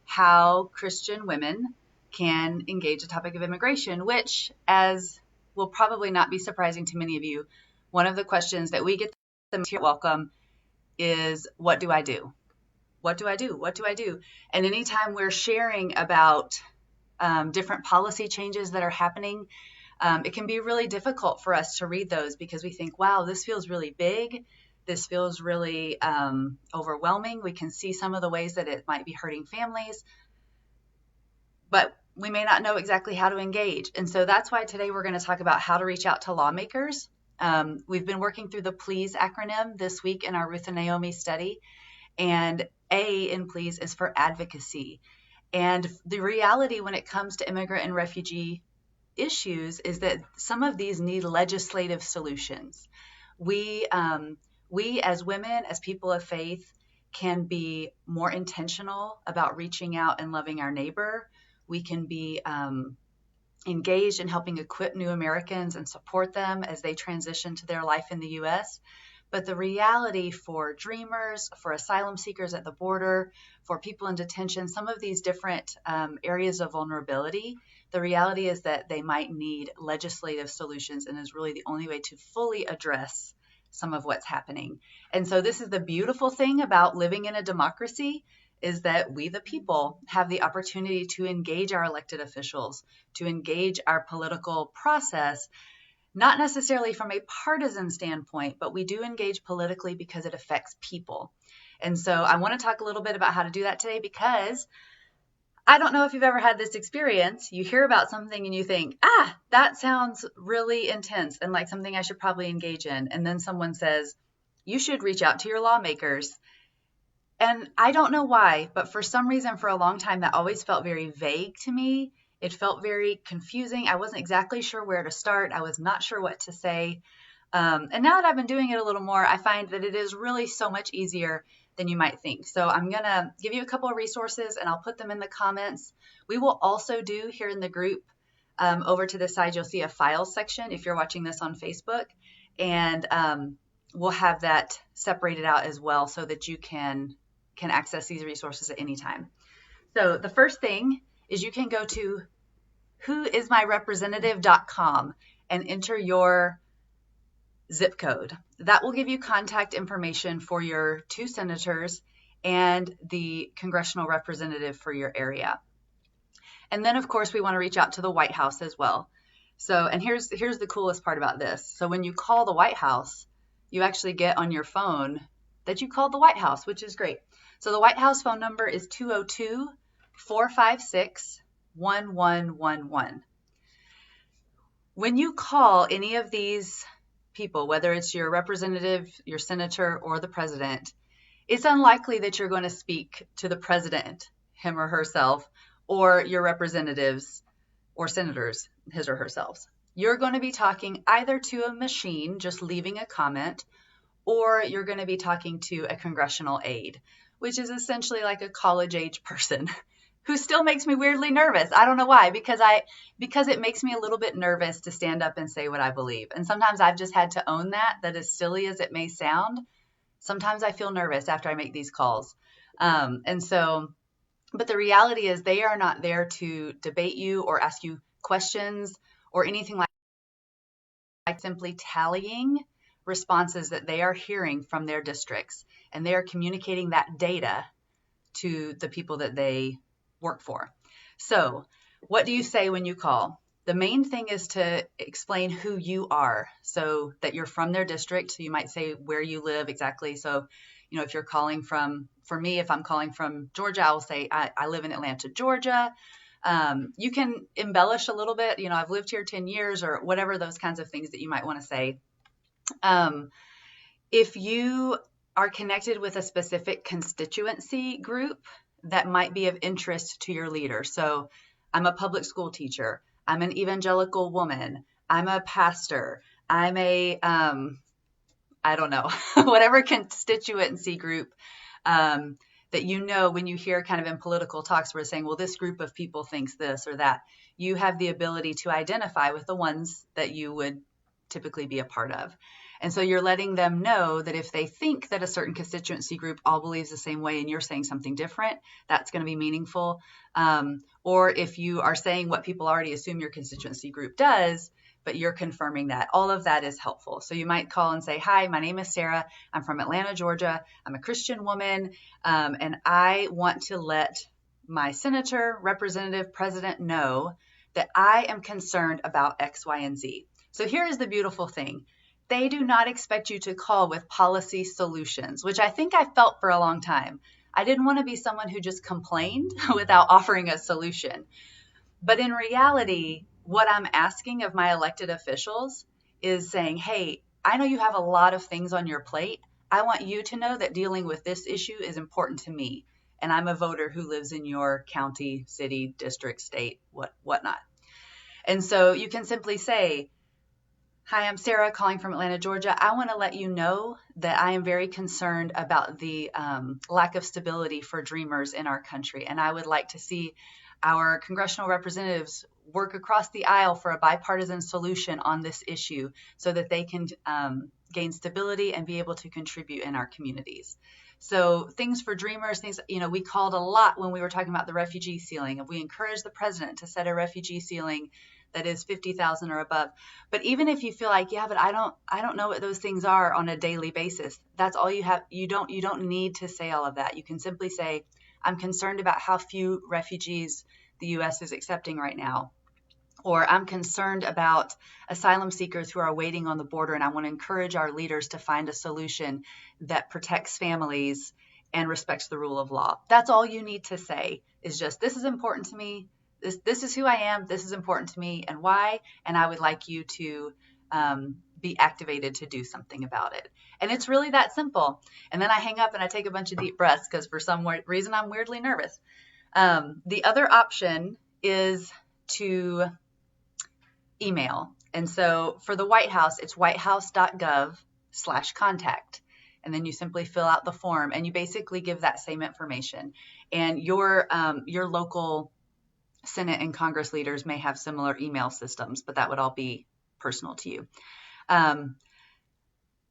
how Christian women can engage the topic of immigration, which, as will probably not be surprising to many of you, one of the questions that we get them here at Welcome is, what do I do? What do I do? What do I do? And anytime we're sharing about different policy changes that are happening, it can be really difficult for us to read those because we think, wow, this feels really big. This feels really overwhelming. We can see some of the ways that it might be hurting families, but we may not know exactly how to engage. And so that's why today we're going to talk about how to reach out to lawmakers. We've been working through the PLEASE acronym this week in our Ruth and Naomi study. And A in PLEASE is for advocacy. And the reality when it comes to immigrant and refugee issues is that some of these need legislative solutions. We as women, as people of faith, can be more intentional about reaching out and loving our neighbor. We can be engaged in helping equip new Americans and support them as they transition to their life in the U.S. But the reality for dreamers, for asylum seekers at the border, for people in detention, some of these different areas of vulnerability, the reality is that they might need legislative solutions, and is really the only way to fully address some of what's happening. And so this is the beautiful thing about living in a democracy, is that we, the people, have the opportunity to engage our elected officials, to engage our political process, not necessarily from a partisan standpoint, but we do engage politically because it affects people. And so I want to talk a little bit about how to do that today, because I don't know if you've ever had this experience. You hear about something and you think, that sounds really intense and like something I should probably engage in. And then someone says, you should reach out to your lawmakers. And I don't know why, but for some reason, for a long time, that always felt very vague to me. It felt very confusing. I wasn't exactly sure where to start. I was not sure what to say. And now that I've been doing it a little more, I find that it is really so much easier than you might think. So I'm going to give you a couple of resources and I'll put them in the comments. We will also do here in the group, over to the side, you'll see a files section if you're watching this on Facebook. And we'll have that separated out as well so that you can access these resources at any time. So the first thing is you can go to whoismyrepresentative.com and enter your zip code. That will give you contact information for your 2 senators and the congressional representative for your area. And then, of course, we want to reach out to the White House as well. So, and here's the coolest part about this. So when you call the White House, you actually get on your phone that you called the White House, which is great. So the White House phone number is 202-456-1111. When you call any of these people, whether it's your representative, your senator, or the president, it's unlikely that you're going to speak to the president, him or herself, or your representatives or senators, his or herself. You're going to be talking either to a machine, just leaving a comment, or you're going to be talking to a congressional aide, which is essentially like a college-age person who still makes me weirdly nervous. I don't know why, because it makes me a little bit nervous to stand up and say what I believe. And sometimes I've just had to own that as silly as it may sound, sometimes I feel nervous after I make these calls. But the reality is they are not there to debate you or ask you questions or anything like simply tallying responses that they are hearing from their districts, and they are communicating that data to the people that they work for. So what do you say when you call? The main thing is to explain who you are, so that you're from their district. So you might say where you live exactly. So, if you're calling from, for me, if I'm calling from Georgia, I will say I live in Atlanta, Georgia. You can embellish a little bit, I've lived here 10 years or whatever, those kinds of things that you might want to say. If you are connected with a specific constituency group that might be of interest to your leader. So I'm a public school teacher. I'm an evangelical woman. I'm a pastor. I'm a, I don't know, whatever constituency group that when you hear kind of in political talks, we're saying, well, this group of people thinks this or that. You have the ability to identify with the ones that you would typically be a part of. And so you're letting them know that if they think that a certain constituency group all believes the same way and you're saying something different, that's going to be meaningful. Or if you are saying what people already assume your constituency group does, but you're confirming that, all of that is helpful. So you might call and say, hi, my name is Sarah. I'm from Atlanta, Georgia. I'm a Christian woman, and I want to let my senator, representative, president know that I am concerned about X, Y, and Z. So here is the beautiful thing. They do not expect you to call with policy solutions, which I think I felt for a long time. I didn't want to be someone who just complained without offering a solution. But in reality, what I'm asking of my elected officials is saying, hey, I know you have a lot of things on your plate. I want you to know that dealing with this issue is important to me. And I'm a voter who lives in your county, city, district, state, whatnot. And so you can simply say, hi, I'm Sarah calling from Atlanta, Georgia. I want to let you know that I am very concerned about the lack of stability for dreamers in our country. And I would like to see our congressional representatives work across the aisle for a bipartisan solution on this issue so that they can gain stability and be able to contribute in our communities. So things for dreamers, things, we called a lot when we were talking about the refugee ceiling, and we encouraged the president to set a refugee ceiling that is 50,000 or above. But even if you feel like, yeah, but I don't know what those things are on a daily basis, that's all you have. You don't need to say all of that. You can simply say, I'm concerned about how few refugees the U.S. is accepting right now. Or I'm concerned about asylum seekers who are waiting on the border, and I want to encourage our leaders to find a solution that protects families and respects the rule of law. That's all you need to say, is just, this is important to me. This is who I am. This is important to me, and why. And I would like you to be activated to do something about it. And it's really that simple. And then I hang up and I take a bunch of deep breaths because for some reason I'm weirdly nervous. The other option is to email. And so for the White House, it's whitehouse.gov/contact. And then you simply fill out the form and you basically give that same information. And your local Senate and Congress leaders may have similar email systems, but that would all be personal to you.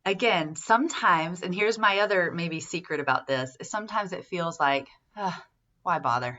Again, sometimes, and here's my other maybe secret about this, is sometimes it feels like, why bother?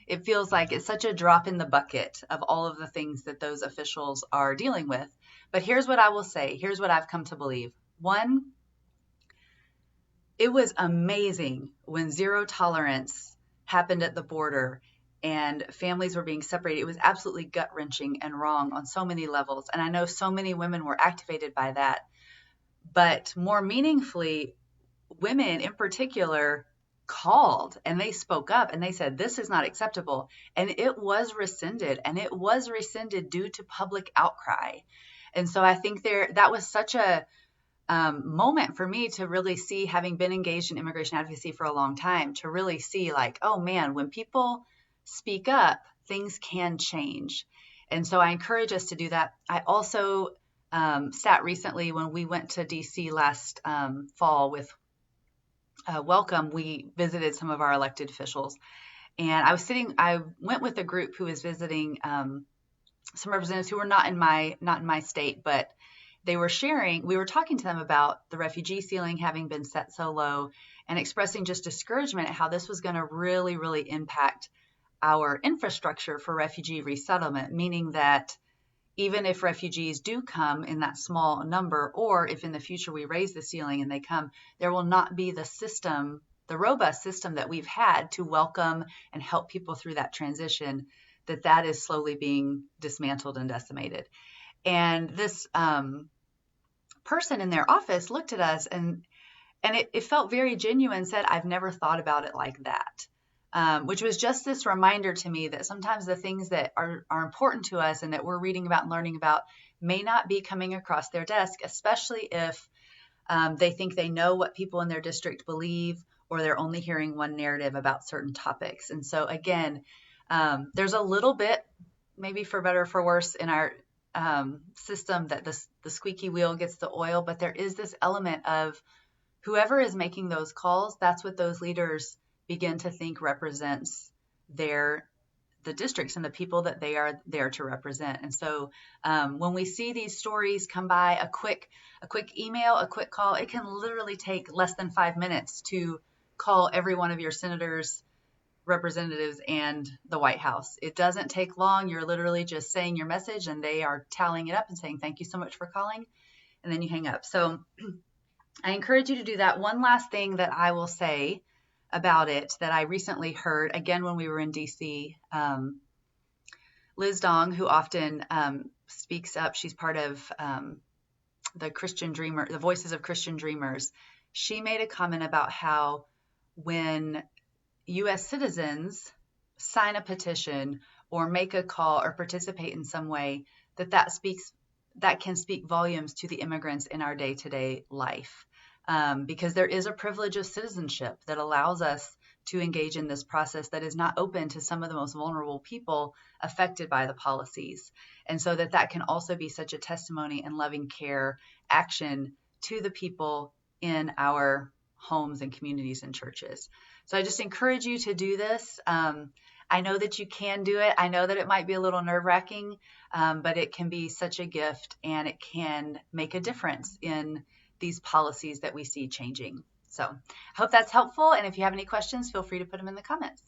It feels like it's such a drop in the bucket of all of the things that those officials are dealing with. But here's what I will say. Here's what I've come to believe. One, it was amazing when zero tolerance happened at the border and families were being separated. It was absolutely gut-wrenching and wrong on so many levels. And I know so many women were activated by that. But more meaningfully, women in particular called and they spoke up and they said, this is not acceptable. And it was rescinded, and it was rescinded due to public outcry. And so I think that was such a moment for me to really see, having been engaged in immigration advocacy for a long time, to really see like, oh man, when people speak up, things can change. And so I encourage us to do that. I also sat recently when we went to DC last fall with Welcome. We visited some of our elected officials, and I went with a group who was visiting some representatives who were not in my state, but they were sharing. We were talking to them about the refugee ceiling having been set so low, and expressing just discouragement at how this was going to really, really impact our infrastructure for refugee resettlement, meaning that even if refugees do come in that small number, or if in the future we raise the ceiling and they come, there will not be the system, the robust system that we've had to welcome and help people through that transition, that is slowly being dismantled and decimated. And this person in their office looked at us and it felt very genuine, said, I've never thought about it like that. Which was just this reminder to me that sometimes the things that are important to us and that we're reading about and learning about may not be coming across their desk, especially if they think they know what people in their district believe, or they're only hearing one narrative about certain topics. And so again, there's a little bit, maybe for better or for worse, in our system that the squeaky wheel gets the oil, but there is this element of whoever is making those calls, that's what those leaders begin to think represents their the districts and the people that they are there to represent. And so when we see these stories come by, a quick email, a quick call, it can literally take less than 5 minutes to call every one of your senators, representatives, and the White House. It doesn't take long. You're literally just saying your message and they are tallying it up and saying, thank you so much for calling. And then you hang up. So I encourage you to do that. One last thing that I will say about it that I recently heard, again, when we were in DC, Liz Dong, who often speaks up, she's part of the Christian Dreamer, the Voices of Christian Dreamers. She made a comment about how when U.S. citizens sign a petition or make a call or participate in some way, that can speak volumes to the immigrants in our day-to-day life. Because there is a privilege of citizenship that allows us to engage in this process that is not open to some of the most vulnerable people affected by the policies. And so that can also be such a testimony and loving care action to the people in our homes and communities and churches. So I just encourage you to do this. I know that you can do it. I know that it might be a little nerve-wracking, but it can be such a gift and it can make a difference in these policies that we see changing. So I hope that's helpful. And if you have any questions, feel free to put them in the comments.